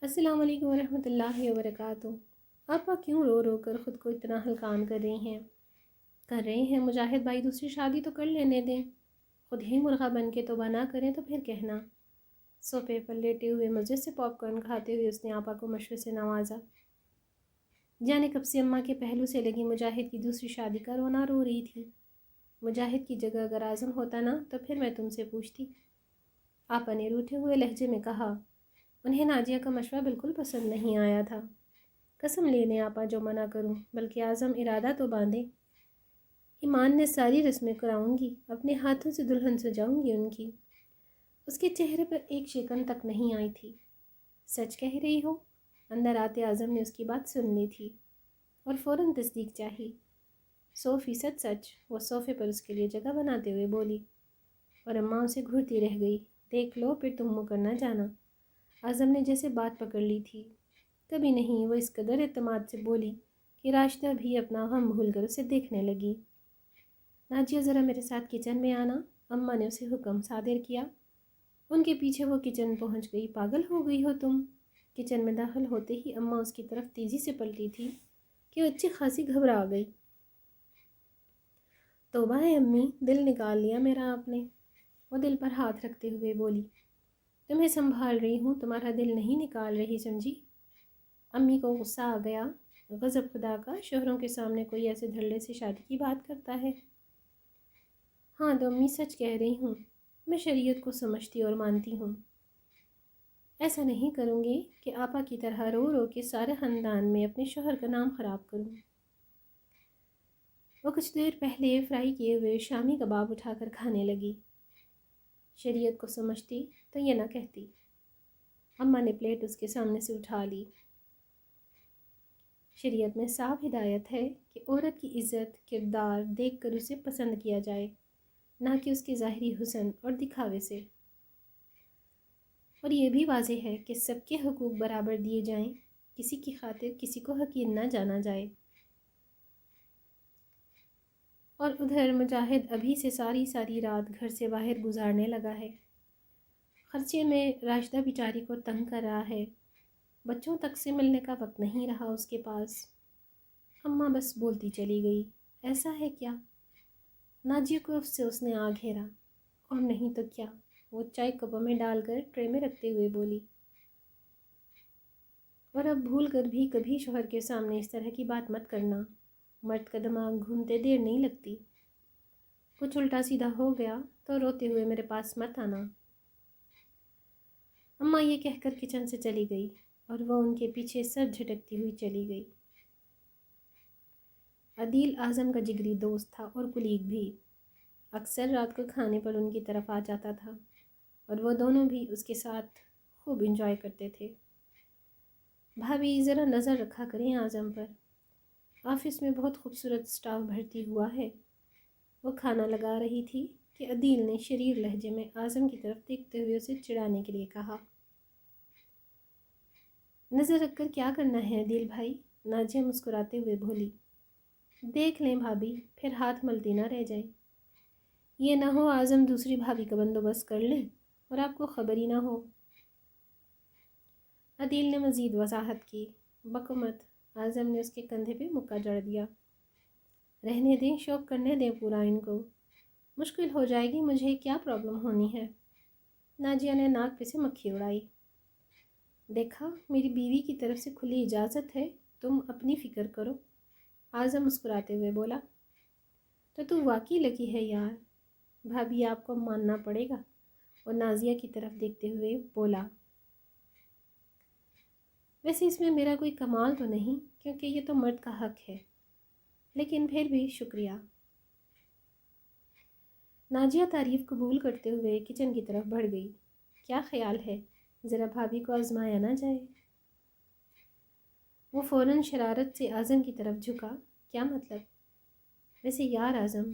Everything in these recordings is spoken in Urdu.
السلام علیکم ورحمۃ اللہ وبرکاتہ۔ آپا کیوں رو رو کر خود کو اتنا ہلکان کر رہے ہیں؟ مجاہد بھائی دوسری شادی تو کر لینے دیں، خود ہی مرغا بن کے توبہ نہ کریں تو پھر کہنا۔ صوفے پر لیٹے ہوئے مزے سے پاپ کارن کھاتے ہوئے اس نے آپا کو مشورے سے نوازا۔ جانے کب سے اماں کے پہلو سے لگی مجاہد کی دوسری شادی کا رونا رو رہی تھی۔ مجاہد کی جگہ اگر اعظم ہوتا نا تو پھر میں تم سے پوچھتی۔ آپا نے روٹھے ہوئے لہجے میں کہا۔ انہیں ناجیہ کا مشورہ بالکل پسند نہیں آیا تھا۔ قسم لے لیں آپا جو منع کروں، بلکہ اعظم ارادہ تو باندھے۔ ایمان نے ساری رسمیں کراؤں گی، اپنے ہاتھوں سے دلہن سجاؤں گی ان کی۔ اس کے چہرے پر ایک شکن تک نہیں آئی تھی۔ سچ کہہ رہی ہو؟ اندر آتے اعظم نے اس کی بات سن لی تھی اور فوراً تصدیق چاہی۔ 100% سچ، وہ صوفے پر اس کے لیے جگہ بناتے ہوئے بولی، اور اماں اسے گھورتی رہ گئی۔ دیکھ لو پھر تم مکر نہ جانا۔ اعظم نے جیسے بات پکڑ لی تھی۔ کبھی نہیں، وہ اس قدر اعتماد سے بولی کہ راشدہ بھی اپنا غم بھول کر اسے دیکھنے لگی۔ ناجیہ ذرا میرے ساتھ کچن میں آنا، اماں نے اسے حکم صادر کیا۔ ان کے پیچھے وہ کچن پہنچ گئی۔ پاگل ہو گئی ہو تم؟ کچن میں داخل ہوتے ہی اماں اس کی طرف تیزی سے پلٹی تھی کہ وہ اچھی خاصی گھبرا گئی۔ توبہ ہے امی، دل نکال لیا میرا آپ نے، وہ دل پر ہاتھ رکھتے ہوئے بولی۔ تمہیں سنبھال رہی ہوں، تمہارا دل نہیں نکال رہی سمجھی؟ امی کو غصہ آ گیا۔ غضب خدا کا، شوہروں کے سامنے کوئی ایسے دھڑلے سے شادی کی بات کرتا ہے؟ ہاں تو امی سچ کہہ رہی ہوں، میں شریعت کو سمجھتی اور مانتی ہوں۔ ایسا نہیں کروں گی کہ آپا کی طرح رو رو کے سارے خاندان میں اپنے شوہر کا نام خراب کروں۔ وہ کچھ دیر پہلے فرائی کیے ہوئے شامی کباب اٹھا کر کھانے لگی۔ شریعت کو سمجھتی تو یہ نہ کہتی۔ اماں نے پلیٹ اس کے سامنے سے اٹھا لی۔ شریعت میں صاف ہدایت ہے کہ عورت کی عزت کردار دیکھ کر اسے پسند کیا جائے، نہ کہ اس کے ظاہری حسن اور دکھاوے سے۔ اور یہ بھی واضح ہے کہ سب کے حقوق برابر دیے جائیں، کسی کی خاطر کسی کو حقیر نہ جانا جائے۔ اور ادھر مجاہد ابھی سے ساری رات گھر سے باہر گزارنے لگا ہے۔ خرچے میں راشدہ بیچاری کو تنگ کر رہا ہے۔ بچوں تک سے ملنے کا وقت نہیں رہا اس کے پاس۔ اماں بس بولتی چلی گئی، ایسا ہے کیا؟ ناجیہ کو سے اس نے آ گھیرا، اور نہیں تو کیا، وہ چائے کپوں میں ڈال کر ٹرے میں رکھتے ہوئے بولی۔ اور اب بھول کر بھی کبھی شوہر کے سامنے اس طرح کی بات مت کرنا، مرد کا دماغ گھومتے دیر نہیں لگتی۔ کچھ الٹا سیدھا ہو گیا تو روتے ہوئے میرے پاس مت آنا۔ اماں یہ کہہ کر کچن سے چلی گئی اور وہ ان کے پیچھے سر جھٹکتی ہوئی چلی گئی۔ عدیل اعظم کا جگری دوست تھا اور کلیگ بھی۔ اکثر رات کو کھانے پر ان کی طرف آ جاتا تھا اور وہ دونوں بھی اس کے ساتھ خوب انجوائے کرتے تھے۔ بھابھی ذرا نظر رکھا کریں اعظم پر، آفس میں بہت خوبصورت سٹاف بھرتی ہوا ہے۔ وہ کھانا لگا رہی تھی کہ عدیل نے شریر لہجے میں اعظم کی طرف دیکھتے ہوئے اسے چڑھانے کے لیے کہا۔ نظر رکھ کر کیا کرنا ہے عدیل بھائی؟ ناجیہ مسکراتے ہوئے بولی۔ دیکھ لیں بھابھی، پھر ہاتھ ملتی نہ رہ جائیں۔ یہ نہ ہو اعظم دوسری بھابھی کا بندوبست کر لیں اور آپ کو خبر ہی نہ ہو۔ عدیل نے مزید وضاحت کی۔ بکو مت، اعظم نے اس کے کندھے پہ مکہ جڑ دیا۔ رہنے دیں، شوق کرنے دیں پورا ان کو، مشکل ہو جائے گی، مجھے کیا پرابلم ہونی ہے؟ ناجیہ نے ناک پہ سے مکھی اڑائی۔ دیکھا، میری بیوی کی طرف سے کھلی اجازت ہے، تم اپنی فکر کرو، اعظم مسکراتے ہوئے بولا۔ تو واقعی لکی ہے یار، بھابھی آپ کو ماننا پڑے گا، اور نازیہ کی طرف دیکھتے ہوئے بولا۔ ویسے اس میں میرا کوئی کمال تو نہیں، کیونکہ یہ تو مرد کا حق ہے، لیکن پھر بھی شکریہ۔ ناجیہ تعریف قبول کرتے ہوئے کچن کی طرف بڑھ گئی۔ کیا خیال ہے، ذرا بھابھی کو آزمایا نہ جائے؟ وہ فوراً شرارت سے اعظم کی طرف جھکا۔ کیا مطلب؟ ویسے یار اعظم،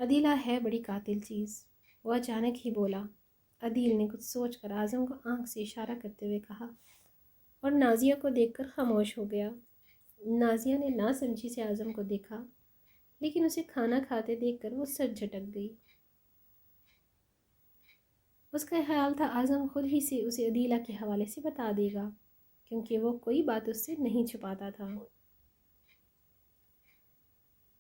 عدیلہ ہے بڑی قاتل چیز، وہ اچانک ہی بولا۔ عدیل نے کچھ سوچ کر اعظم کو آنکھ سے اشارہ کرتے ہوئے کہا، اور نازیہ کو دیکھ کر خاموش ہو گیا۔ نازیہ نے نا سمجھی سے اعظم کو دیکھا، لیکن اسے کھانا کھاتے دیکھ کر وہ سر جھٹک گئی۔ اس کا خیال تھا اعظم خود ہی سے اسے عدیلہ کے حوالے سے بتا دے گا، کیونکہ وہ کوئی بات اس سے نہیں چھپاتا تھا۔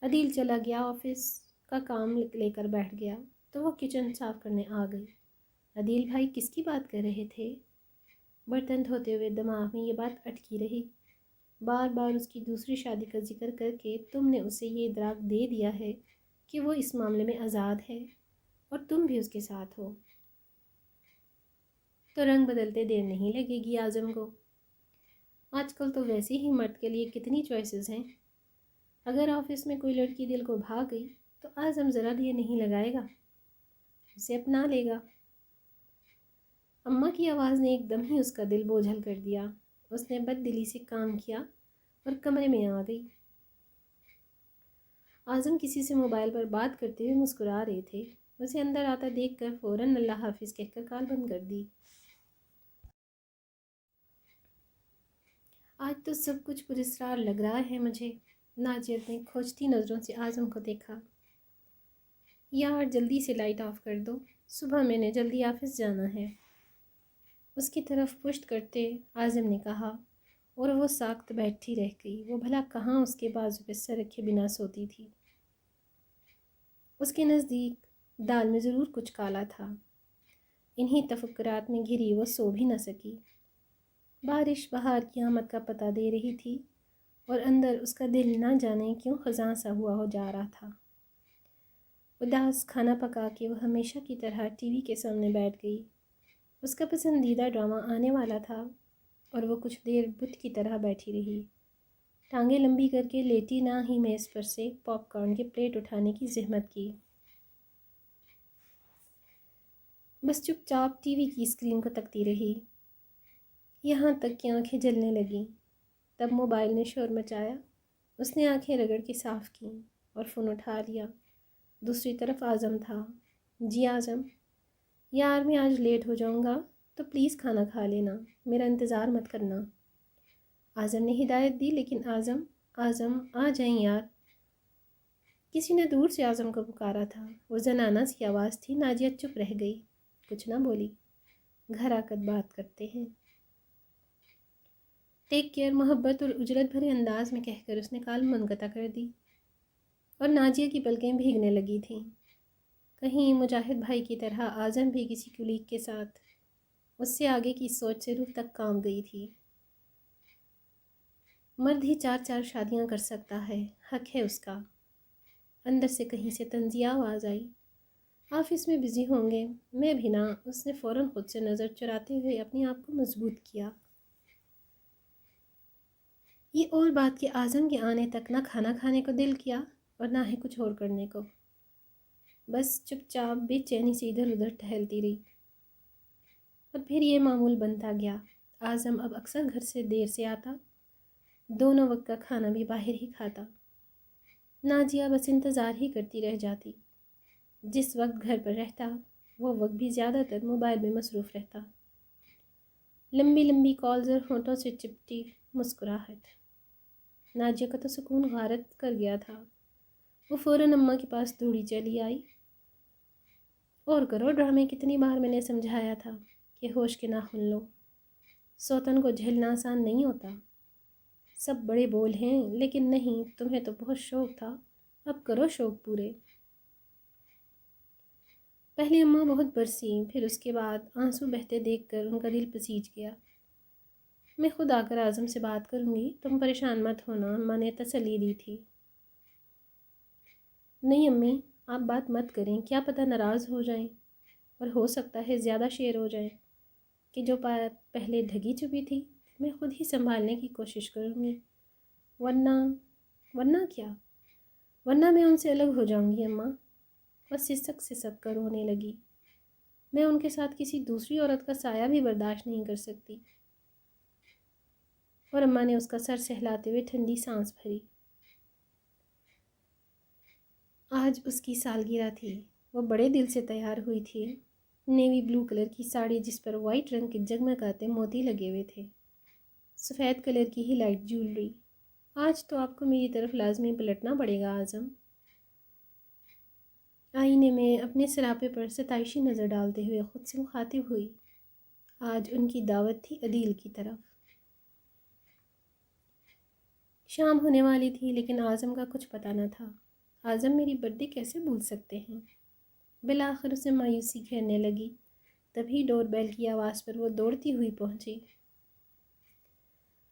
عدیل چلا گیا، آفس کا کام لے کر بیٹھ گیا تو وہ کچن صاف کرنے آ گئی۔ عدیل بھائی کس کی بات کر رہے تھے؟ برتن دھوتے ہوئے دماغ میں یہ بات اٹکی رہی۔ بار بار اس کی دوسری شادی کا ذکر کر کے تم نے اسے یہ ادراک دے دیا ہے کہ وہ اس معاملے میں آزاد ہے اور تم بھی اس کے ساتھ ہو، تو رنگ بدلتے دیر نہیں لگے گی اعظم کو۔ آج کل تو ویسے ہی مرد کے لیے کتنی چوائسیز ہیں۔ اگر آفس میں کوئی لڑکی دل کو بھا گئی تو اعظم ذرا دیر نہیں لگائے گا، اسے اپنا لے گا۔ اماں کی آواز نے ایک دم ہی اس کا دل بوجھل کر دیا۔ اس نے بد دلی سے کام کیا اور کمرے میں آ گئی۔ اعظم کسی سے موبائل پر بات کرتے ہوئے مسکرا رہے تھے۔ اسے اندر آتا دیکھ کر فوراً اللہ حافظ کہہ کر کال بند کر دی۔ آج تو سب کچھ پراسرار لگ رہا ہے مجھے۔ ناجیت نے کھوجتی نظروں سے اعظم کو دیکھا۔ یار جلدی سے لائٹ آف کر دو، صبح میں نے جلدی آفس جانا ہے، اس کی طرف پشت کرتے اعظم نے کہا، اور وہ ساکت بیٹھی رہ گئی۔ وہ بھلا کہاں اس کے بازو پہ سر رکھے بنا سوتی تھی۔ اس کے نزدیک دال میں ضرور کچھ کالا تھا۔ انہی تفکرات میں گھری وہ سو بھی نہ سکی۔ بارش بہار کی آمد کا پتہ دے رہی تھی اور اندر اس کا دل نہ جانے کیوں خزاں سا ہوا ہو جا رہا تھا۔ اداس کھانا پکا کے وہ ہمیشہ کی طرح ٹی وی کے سامنے بیٹھ گئی۔ اس کا پسندیدہ ڈرامہ آنے والا تھا اور وہ کچھ دیر بت کی طرح بیٹھی رہی، ٹانگیں لمبی کر کے لیٹی، نہ ہی میز پر سے پاپ کارن کی پلیٹ اٹھانے کی زحمت کی۔ بس چپ چاپ ٹی وی کی اسکرین کو تکتی رہی، یہاں تک کہ آنکھیں جلنے لگیں۔ تب موبائل نے شور مچایا۔ اس نے آنکھیں رگڑ کے صاف کیں اور فون اٹھا لیا۔ دوسری طرف اعظم تھا۔ جی اعظم، یار میں آج لیٹ ہو جاؤں گا تو پلیز کھانا کھا لینا، میرا انتظار مت کرنا۔ اعظم نے ہدایت دی، لیکن اعظم آ جائیں یار۔ کسی نے دور سے اعظم کو پکارا تھا۔ وہ زنانہ سی آواز تھی۔ ناجیہ چپ رہ گئی، کچھ نہ بولی۔ گھر آ کر بات کرتے ہیں۔ ٹیک کیئر محبت اور اجرت بھرے انداز میں کہہ کر اس نے کال منقطع کر دی اور ناجیہ کی پلکیں بھیگنے لگی تھیں۔ کہیں مجاہد بھائی کی طرح اعظم بھی کسی کلیگ کے ساتھ اس سے آگے کی سوچ سے روح تک کام گئی تھی۔ مرد ہی 4 شادیاں کر سکتا ہے، حق ہے اس کا۔ اندر سے کہیں سے طنزیہ آواز آئی، آفس میں بزی ہوں گے، میں بھی نہ۔ اس نے فوراً خود سے نظر چراتے ہوئے اپنے آپ کو مضبوط کیا۔ یہ اور بات کہ اعظم کے آنے تک نہ کھانا کھانے کو دل کیا اور نہ ہی کچھ اور کرنے کو، بس چپ چاپ بے چینی سے ادھر ادھر ٹہلتی رہی۔ اور پھر یہ معمول بنتا گیا۔ اعظم اب اکثر گھر سے دیر سے آتا، دونوں وقت کا کھانا بھی باہر ہی کھاتا۔ ناجیہ بس انتظار ہی کرتی رہ جاتی۔ جس وقت گھر پر رہتا وہ وقت بھی زیادہ تر موبائل میں مصروف رہتا۔ لمبی لمبی کالز اور ہونٹوں سے چپٹی مسکراہٹ۔ ناجیہ کا تو سکون غارت کر گیا تھا۔ وہ فوراً اماں کے پاس دوڑی چلی آئی۔ اور کرو ڈرامے، کتنی بار میں نے سمجھایا تھا کہ ہوش کے ناخن لو، سوتن کو جھیلنا آسان نہیں ہوتا۔ سب بڑے بول ہیں، لیکن نہیں، تمہیں تو بہت شوق تھا، اب کرو شوق پورے۔ پہلے اماں بہت برسیں، پھر اس کے بعد آنسو بہتے دیکھ کر ان کا دل پسیج گیا۔ میں خود آ کر اعظم سے بات کروں گی، تم پریشان مت ہونا، اماں نے تسلی دی تھی۔ نہیں امی، آپ بات مت کریں، کیا پتہ ناراض ہو جائیں، اور ہو سکتا ہے زیادہ شیر ہو جائیں کہ جو بات پہلے ڈھگی چھپی تھی میں خود ہی سنبھالنے کی کوشش کروں گی، ورنہ کیا؟ ورنہ میں ان سے الگ ہو جاؤں گی اماں۔ وہ سسک کر رونے لگی۔ میں ان کے ساتھ کسی دوسری عورت کا سایہ بھی برداشت نہیں کر سکتی۔ اور اماں نے اس کا سر سہلاتے ہوئے ٹھنڈی سانس بھری۔ آج اس کی سالگرہ تھی۔ وہ بڑے دل سے تیار ہوئی تھی۔ نیوی بلو کلر کی ساڑی جس پر وائٹ رنگ کے جگمگاتے موتی لگے ہوئے تھے، سفید کلر کی ہی لائٹ جیولری۔ آج تو آپ کو میری طرف لازمی پلٹنا پڑے گا اعظم۔ آئینے میں اپنے سراپے پر ستائشی نظر ڈالتے ہوئے خود سے مخاطب ہوئی۔ آج ان کی دعوت تھی عدیل کی طرف۔ شام ہونے والی تھی لیکن اعظم کا کچھ پتہ نہ تھا۔ اعظم میری برتھ ڈے کیسے بھول سکتے ہیں؟ بالآخر اسے مایوسی گھیرنے لگی۔ تبھی ڈور بیل کی آواز پر وہ دوڑتی ہوئی پہنچی۔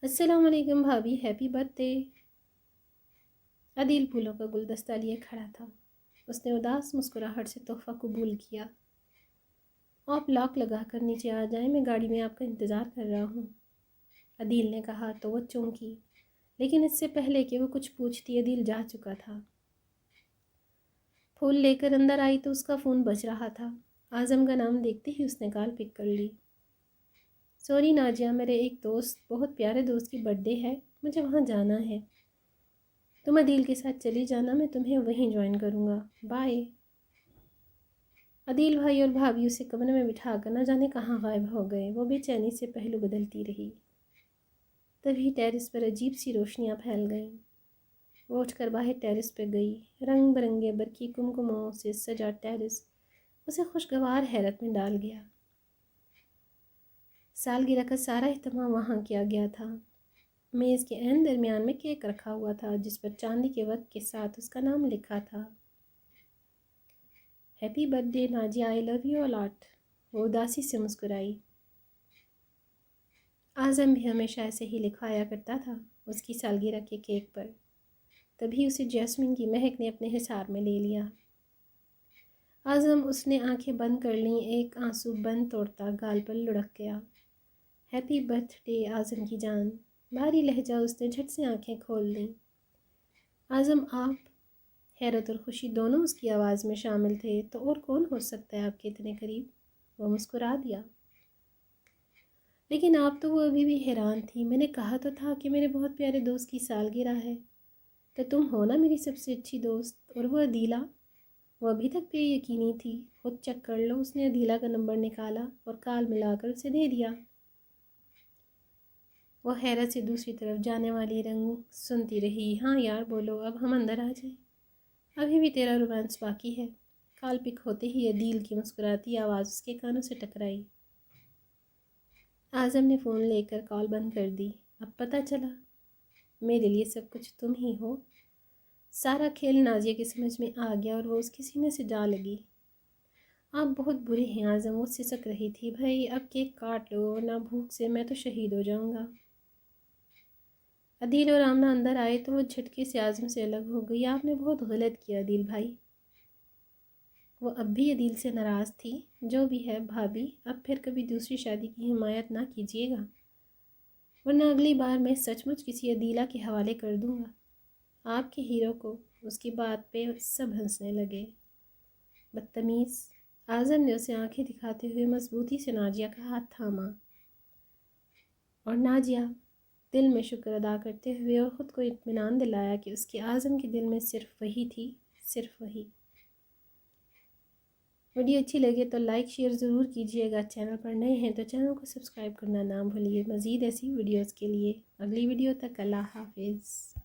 السلام علیکم بھابھی، ہیپی برتھ ڈے۔ عدیل پھولوں کا گلدستہ لیے کھڑا تھا۔ اس نے اداس مسکراہٹ سے تحفہ قبول کیا۔ آپ لاک لگا کر نیچے آ جائیں، میں گاڑی میں آپ کا انتظار کر رہا ہوں، عدیل نے کہا تو وہ چونکی، لیکن اس سے پہلے کہ وہ کچھ پوچھتی عدیل جا چکا تھا۔ پھول لے کر اندر آئی تو اس کا فون بج رہا تھا۔ اعظم کا نام دیکھتے ہی اس نے کال پک کر لی۔ سوری ناجیہ، میرے ایک دوست، بہت پیارے دوست کی برتھ ڈے ہے، مجھے وہاں جانا ہے۔ تم عدیل کے ساتھ چلی جانا، میں تمہیں وہیں جوائن کروں گا، بائے۔ عدیل بھائی اور بھابھی اسے کمرے میں بٹھا کر نہ جانے کہاں غائب ہو گئے۔ وہ بے چینی سے پہلو بدلتی رہی۔ تبھی ٹیرس پر عجیب سی روشنیاں پھیل گئیں۔ وہ اٹھ کر باہر ٹیرس پہ گئی۔ رنگ برنگے برقی کمکموں سے سجا ٹیرس اسے خوشگوار حیرت میں ڈال گیا۔ سالگرہ کا سارا اہتمام وہاں کیا گیا تھا۔ میز کے عین درمیان میں کیک رکھا ہوا تھا جس پر چاندی کے ورق کے ساتھ اس کا نام لکھا تھا، happy birthday Najia, I love you a lot. وہ اداسی سے مسکرائی۔ اعظم بھی ہمیشہ ایسے ہی لکھوایا کرتا تھا اس کی سالگرہ کے کیک پر۔ تبھی اسے جیسمین کی مہک نے اپنے حصار میں لے لیا۔ اعظم، اس نے آنکھیں بند کر لیں، ایک آنسو بند توڑتا گال پر لڑک گیا۔ ہیپی برتھ ڈے اعظم کی جان۔ بھاری لہجہ اس نے جھٹ سے آنکھیں کھول دیں۔ اعظم آپ؟ حیرت اور خوشی دونوں اس کی آواز میں شامل تھے۔ تو اور کون ہو سکتا ہے آپ کے اتنے قریب؟ وہ مسکرا دیا۔ لیکن آپ تو وہ ابھی بھی حیران تھی۔ میں نے کہا تو تھا کہ میرے بہت پیارے دوست کی سالگرہ ہے، تو تم ہو نا میری سب سے اچھی دوست۔ اور وہ عدیلہ، وہ ابھی تک بے یقینی تھی۔ خود چیک کر لو۔ اس نے عدیلہ کا نمبر نکالا اور کال ملا کر اسے دے دیا۔ وہ حیرت سے دوسری طرف جانے والی رنگ سنتی رہی۔ ہاں یار بولو، اب ہم اندر آ جائیں، ابھی بھی تیرا رومانس باقی ہے۔ کال پک ہوتے ہی عدیل کی مسکراتی آواز اس کے کانوں سے ٹکرائی۔ اعظم نے فون لے کر کال بند کر دی۔ اب پتہ چلا میرے لیے سب کچھ تم ہی ہو۔ سارا کھیل نازیہ کے سمجھ میں آ گیا اور وہ اس کے سینے سے جا لگی۔ آپ بہت برے ہیں اعظم، وہ سسک رہی تھی۔ بھائی اب کیک کاٹ لو، ورنہ بھوک سے میں تو شہید ہو جاؤں گا۔ عدیل اور آمنہ اندر آئے تو وہ جھٹکے سے اعظم سے الگ ہو گئی۔ آپ نے بہت غلط کیا عدیل بھائی۔ وہ اب بھی عدیل سے ناراض تھی۔ جو بھی ہے بھابھی، اب پھر کبھی دوسری شادی کی حمایت نہ کیجیے گا، ورنہ اگلی بار میں سچ مچ کسی عدیلہ کے حوالے کر دوں گا آپ کے ہیرو کو۔ اس کی بات پہ سب ہنسنے لگے۔ بدتمیز۔ اعظم نے اسے آنکھیں دکھاتے ہوئے مضبوطی سے ناجیہ کا ہاتھ تھاما، اور ناجیہ دل میں شکر ادا کرتے ہوئے اور خود کو اطمینان دلایا کہ اس کے اعظم کے دل میں صرف وہی تھی، صرف وہی۔ ویڈیو اچھی لگے تو لائک شیئر ضرور کیجیے گا۔ چینل پر نئے ہیں تو چینل کو سبسکرائب کرنا نہ بھولیے۔ مزید ایسی ویڈیوز کے لیے اگلی ویڈیو تک اللہ حافظ۔